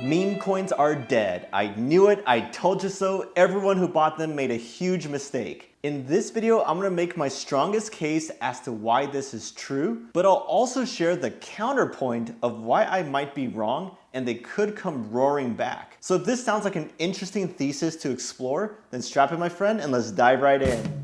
Meme coins are dead. I knew it, I told you so. Everyone who bought them made a huge mistake. In this video, I'm gonna make my strongest case as to why this is true, but I'll also share the counterpoint of why I might be wrong and they could come roaring back. So if this sounds like an interesting thesis to explore, then strap in my friend and let's dive right in.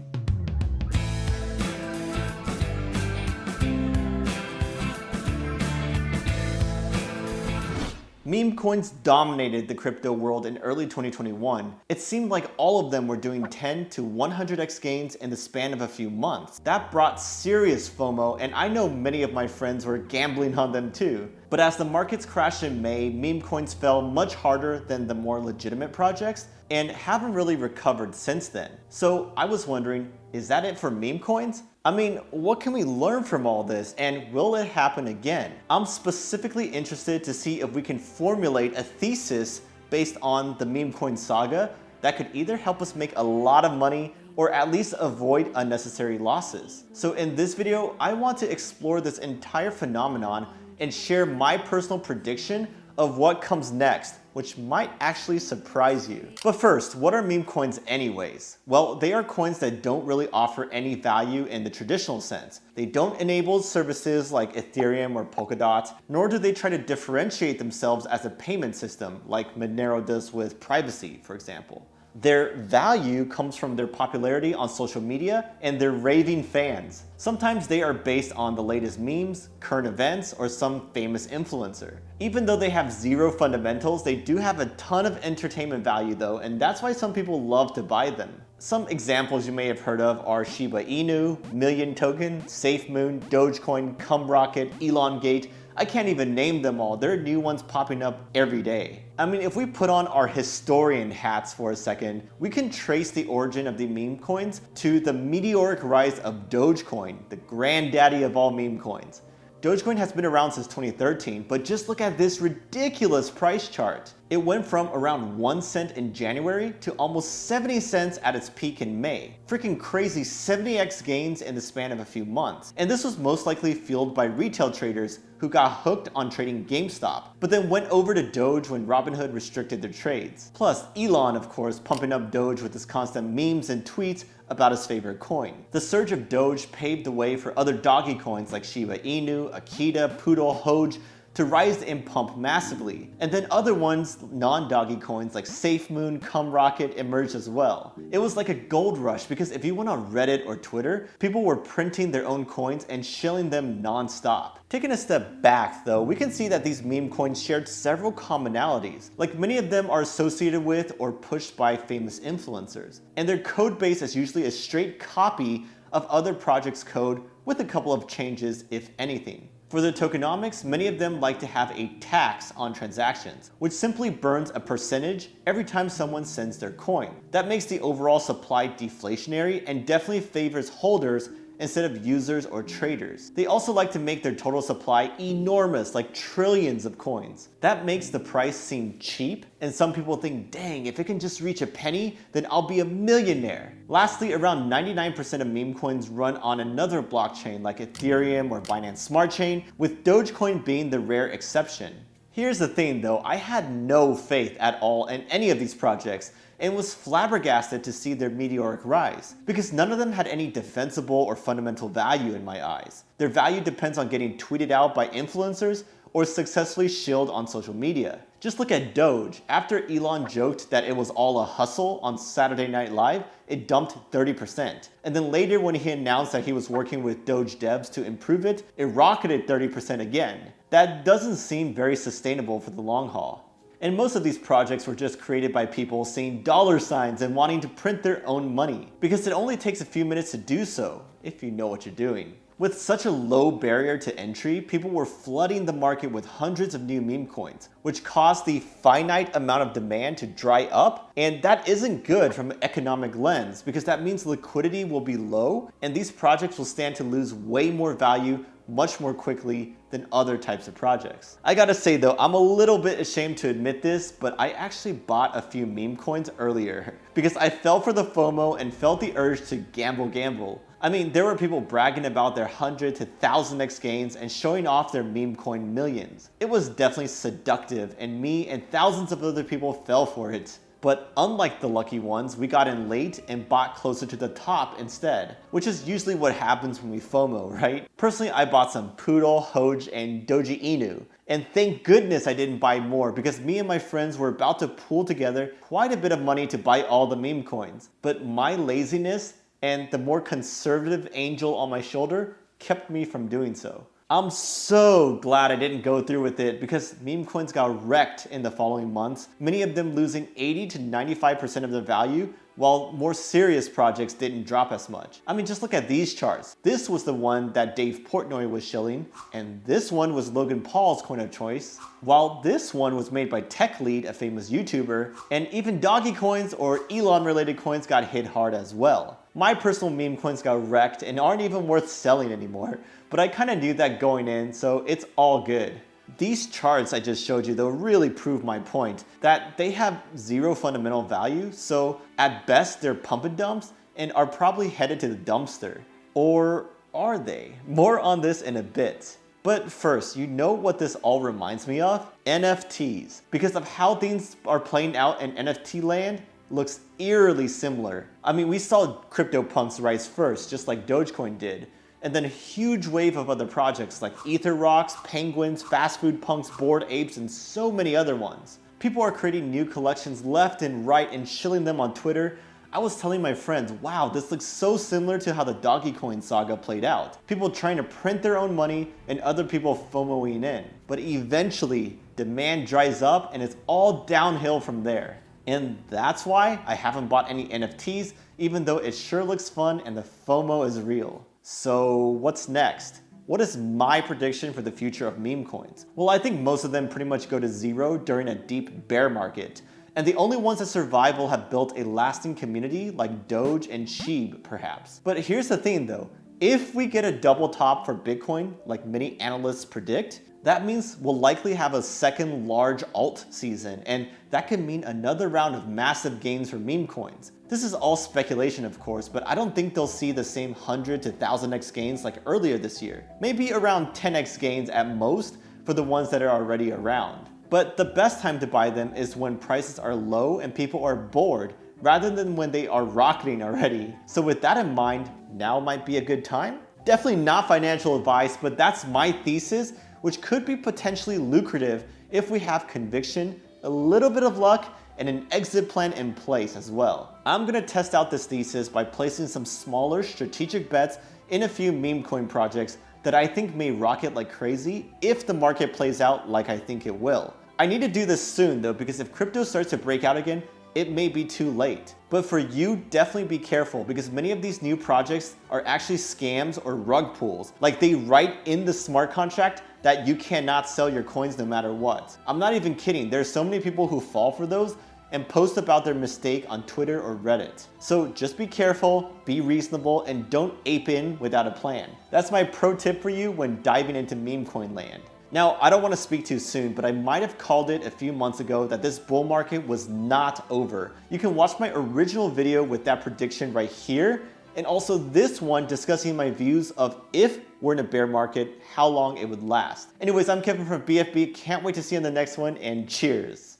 Meme coins dominated the crypto world in early 2021. It seemed like all of them were doing 10 to 100x gains in the span of a few months. That brought serious FOMO, and I know many of my friends were gambling on them too. But as the markets crashed in May, meme coins fell much harder than the more legitimate projects and haven't really recovered since then. So I was wondering, is that it for meme coins? I mean, what can we learn from all this, and will it happen again? I'm specifically interested to see if we can formulate a thesis based on the meme coin saga that could either help us make a lot of money or at least avoid unnecessary losses. So in this video, I want to explore this entire phenomenon and share my personal prediction of what comes next, which might actually surprise you. But first, what are meme coins anyways? Well, they are coins that don't really offer any value in the traditional sense. They don't enable services like Ethereum or Polkadot, nor do they try to differentiate themselves as a payment system like Monero does with privacy, for example. Their value comes from their popularity on social media and their raving fans. Sometimes they are based on the latest memes, current events, or some famous influencer. Even though they have zero fundamentals, they do have a ton of entertainment value though, and that's why some people love to buy them. Some examples you may have heard of are Shiba Inu, Million Token, SafeMoon, Dogecoin, Cumrocket, Elongate. I can't even name them all. There are new ones popping up every day. I mean, if we put on our historian hats for a second, we can trace the origin of the meme coins to the meteoric rise of Dogecoin, the granddaddy of all meme coins. Dogecoin has been around since 2013, but just look at this ridiculous price chart. It went from around 1 cent in January to almost 70 cents at its peak in May. Freaking crazy 70x gains in the span of a few months. And this was most likely fueled by retail traders who got hooked on trading GameStop, but then went over to Doge when Robinhood restricted their trades. Plus, Elon, of course, pumping up Doge with his constant memes and tweets about his favorite coin. The surge of Doge paved the way for other doggy coins like Shiba Inu, Akita, Poodle, Hoge to rise and pump massively. And then other ones, non-doggy coins like SafeMoon, Cumrocket emerged as well. It was like a gold rush because if you went on Reddit or Twitter, people were printing their own coins and shilling them non-stop. Taking a step back though, we can see that these meme coins shared several commonalities. Like many of them are associated with or pushed by famous influencers. And their code base is usually a straight copy of other projects' code with a couple of changes, if anything. For the tokenomics, many of them like to have a tax on transactions, which simply burns a percentage every time someone sends their coin. That makes the overall supply deflationary and definitely favors holders instead of users or traders. They also like to make their total supply enormous, like trillions of coins. That makes the price seem cheap, and some people think, dang, if it can just reach a penny, then I'll be a millionaire. Lastly, around 99% of meme coins run on another blockchain like Ethereum or Binance Smart Chain, with Dogecoin being the rare exception. Here's the thing though, I had no faith at all in any of these projects and was flabbergasted to see their meteoric rise, because none of them had any defensible or fundamental value in my eyes. Their value depends on getting tweeted out by influencers or successfully shilled on social media. Just look at Doge. After Elon joked that it was all a hustle on Saturday Night Live, it dumped 30%. And then later when he announced that he was working with Doge devs to improve it, it rocketed 30% again. That doesn't seem very sustainable for the long haul. And most of these projects were just created by people seeing dollar signs and wanting to print their own money, because it only takes a few minutes to do so, if you know what you're doing. With such a low barrier to entry, people were flooding the market with hundreds of new meme coins, which caused the finite amount of demand to dry up, and that isn't good from an economic lens, because that means liquidity will be low, and these projects will stand to lose way more value much more quickly than other types of projects. I gotta say though, I'm a little bit ashamed to admit this, but I actually bought a few meme coins earlier because I fell for the FOMO and felt the urge to gamble. I mean, there were people bragging about their 100 to 1000x gains and showing off their meme coin millions. It was definitely seductive, and me and thousands of other people fell for it. But unlike the lucky ones, we got in late and bought closer to the top instead, which is usually what happens when we FOMO, right? Personally, I bought some Poodle, Hoge, and Doji Inu. And thank goodness I didn't buy more, because me and my friends were about to pool together quite a bit of money to buy all the meme coins. But my laziness and the more conservative angel on my shoulder kept me from doing so. I'm so glad I didn't go through with it, because meme coins got wrecked in the following months, many of them losing 80 to 95% of their value, while more serious projects didn't drop as much. I mean, just look at these charts. This was the one that Dave Portnoy was shilling, and this one was Logan Paul's coin of choice, while this one was made by Tech Lead, a famous YouTuber, and even Doggy coins or Elon related coins got hit hard as well. My personal meme coins got wrecked and aren't even worth selling anymore, but I kinda knew that going in, so it's all good. These charts I just showed you, though, really prove my point that they have zero fundamental value, so at best they're pump and dumps and are probably headed to the dumpster. Or are they? More on this in a bit. But first, you know what this all reminds me of? NFTs. Because of how things are playing out in NFT land, looks eerily similar. I mean, we saw CryptoPunks rise first, just like Dogecoin did, and then a huge wave of other projects like Ether Rocks, Penguins, Fast Food Punks, Bored Apes, and so many other ones. People are creating new collections left and right and shilling them on Twitter. I was telling my friends, wow, this looks so similar to how the Doggy coin saga played out. People trying to print their own money and other people FOMOing in. But eventually, demand dries up and it's all downhill from there. And that's why I haven't bought any NFTs, even though it sure looks fun and the FOMO is real. So what's next? What is my prediction for the future of meme coins? Well, I think most of them pretty much go to zero during a deep bear market. And the only ones that survive will have built a lasting community like Doge and Sheeb, perhaps. But here's the thing though, if we get a double top for Bitcoin, like many analysts predict, that means we'll likely have a second large alt season, and that could mean another round of massive gains for meme coins. This is all speculation, of course, but I don't think they'll see the same 100 to 1000x gains like earlier this year. Maybe around 10x gains at most for the ones that are already around. But the best time to buy them is when prices are low and people are bored, rather than when they are rocketing already. So with that in mind, now might be a good time? Definitely not financial advice, but that's my thesis, which could be potentially lucrative if we have conviction, a little bit of luck, and an exit plan in place as well. I'm gonna test out this thesis by placing some smaller strategic bets in a few meme coin projects that I think may rocket like crazy if the market plays out like I think it will. I need to do this soon though, because if crypto starts to break out again, it may be too late. But for you, definitely be careful, because many of these new projects are actually scams or rug pulls. Like they write in the smart contract that you cannot sell your coins no matter what. I'm not even kidding, there's so many people who fall for those and post about their mistake on Twitter or Reddit. So just be careful, be reasonable, and don't ape in without a plan. That's my pro tip for you when diving into meme coin land. Now, I don't want to speak too soon, but I might have called it a few months ago that this bull market was not over. You can watch my original video with that prediction right here, and also this one discussing my views of if we're in a bear market, how long it would last. Anyways, I'm Kevin from BFB, can't wait to see you in the next one, and cheers.